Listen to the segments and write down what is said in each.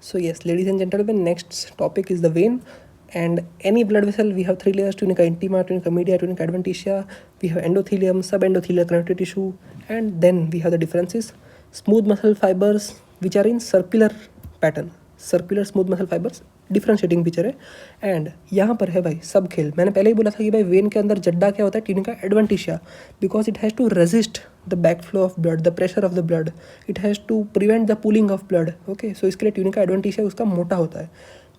So yes, ladies and gentlemen, next topic is the vein. And any blood vessel, we have three layers: tunica intima, tunica media, tunica adventitia. We have endothelium, subendothelial connective tissue, and then we have the differences: smooth muscle fibers, which are in circular pattern, circular smooth muscle fibres, differentiating picture है. And यहाँ पर है भाई सब खेल. मैंने पहले ही बोला था कि भाई वेन के अंदर जड्डा क्या होता है, tunica adventitia, because it has to resist the back flow of blood, the pressure of the blood, it has to prevent the pooling of blood. Okay, so इसके लिए ट्यूनिका एडवेंटिशिया उसका मोटा होता है.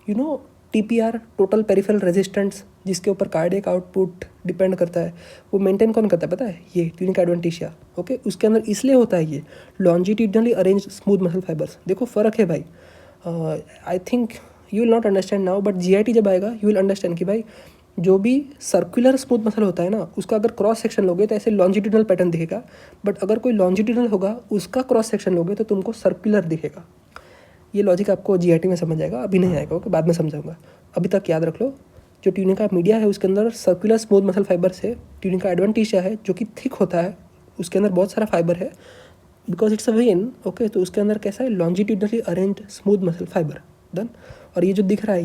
You know TPR, total peripheral resistance, जिसके ऊपर cardiac output depend करता है, वो मेंटेन कौन करता है पता है? ये ट्यूनिका एडवेंटिशिया. ओके, उसके अंदर इसलिए होता है ये longitudinally arrange smooth muscle fibres. देखो फ़र्क है भाई. I think you will not understand now, but GIT जब आएगा यू विल अंडरस्टैंड कि भाई जो भी सर्कुलर स्मूथ मसल होता है ना, उसका अगर क्रॉस सेक्शन लोगे तो ऐसे लॉन्जिट्यूडनल पैटर्न दिखेगा. बट अगर कोई लॉन्जिट्यूडनल होगा, उसका क्रॉस सेक्शन लोगे तो तुमको सर्कुलर दिखेगा. ये लॉजिक आपको जीआईटी में समझ आएगा, अभी नहीं आएगा. ओके, बाद में समझाऊंगा. अभी तक याद रख लो, जो ट्यूनिका मीडिया है उसके अंदर सर्कुलर स्मूथ मसल फाइबर्स है. ट्यूनिका एडवेंटिशिया है जो कि थिक होता है, उसके अंदर बहुत सारा फाइबर है, because it's a vein. Okay, तो उसके अंदर कैसा है, longitudinally arrange smooth muscle fibre. Done. और ये जो दिख रहा है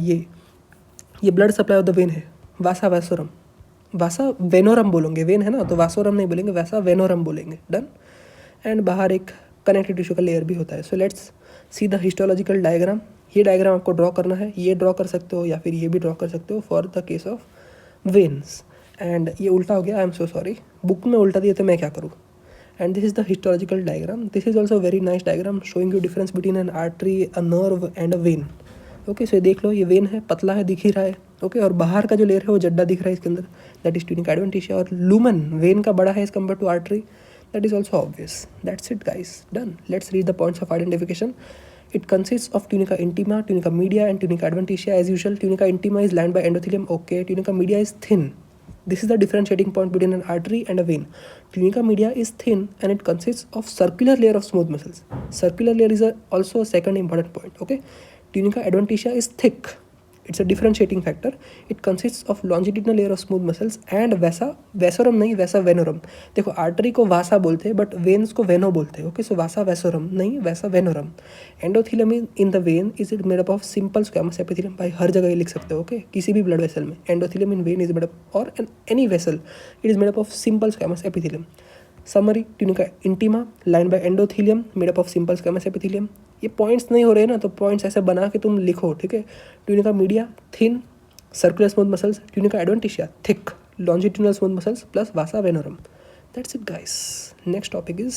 ये blood supply of the vein है, वासा वैसोरम. वासा वेनोरम बोलेंगे, वेन है ना, तो वासोरम नहीं बोलेंगे, वैसा वेनोरम बोलेंगे. डन. एंड बाहर एक कनेक्टिव टिश्यू का लेयर भी होता है. So let's see the histological diagram. ये डायग्राम आपको ड्रॉ करना है, ये ड्रॉ कर सकते हो या फिर ये भी ड्रॉ कर सकते हो for the case of veins. And ये उल्टा हो गया, I am so sorry, book में उल्टा दिया तो मैं क्या करूँ. And this is the historical diagram. This is also a very nice diagram showing you difference between an artery, a nerve and a vein. Okay, so देख लो, ये when है, पतला है, दिख ही रहा है. ओके, और बाहर का जो लेयर है वो जड्डा दिख रहा है इसके अंदर, दैट इज ट्यूनिका एडवेंटिशिया. और लूमन वेन का बड़ा है as compare to artery, that is also obvious. That's it guys, done. Let's read the points of identification. It consists of tunica intima, tunica media and tunica adventitia. As usual, tunica intima is lined by endothelium. Okay, tunica media is thin. This is the differentiating point between an artery and a vein. Tunica media is thin and it consists of circular layer of smooth muscles. Circular layer is also a second important point. Okay, tunica adventitia is thick. It's a differentiating factor. It consists of longitudinal layer of smooth muscles and वैसा वैसोरम नहीं, वैसा venarum. देखो artery को वासा बोलते हैं but veins को वेनो बोलते हैं. ओके, सो वासा वैसोरम नहीं, वैसा venarum. Endothelium in the when is it made up of simple squamous epithelium. भाई हर जगह ये लिख सकते हो. ओके, किसी भी ब्लड वेसल में endothelium in vein is made up, और any vessel it is made up of simple squamous epithelium. Summary, tunica intima line by endothelium made up of simple squamous epithelium. ये points नहीं हो रहे हैं ना, तो points ऐसे बना के तुम लिखो. ठीक है, tunica media thin, circular smooth muscles. Tunica adventitia thick, longitudinal smooth muscles plus Vasa venarum. That's it guys. Next topic is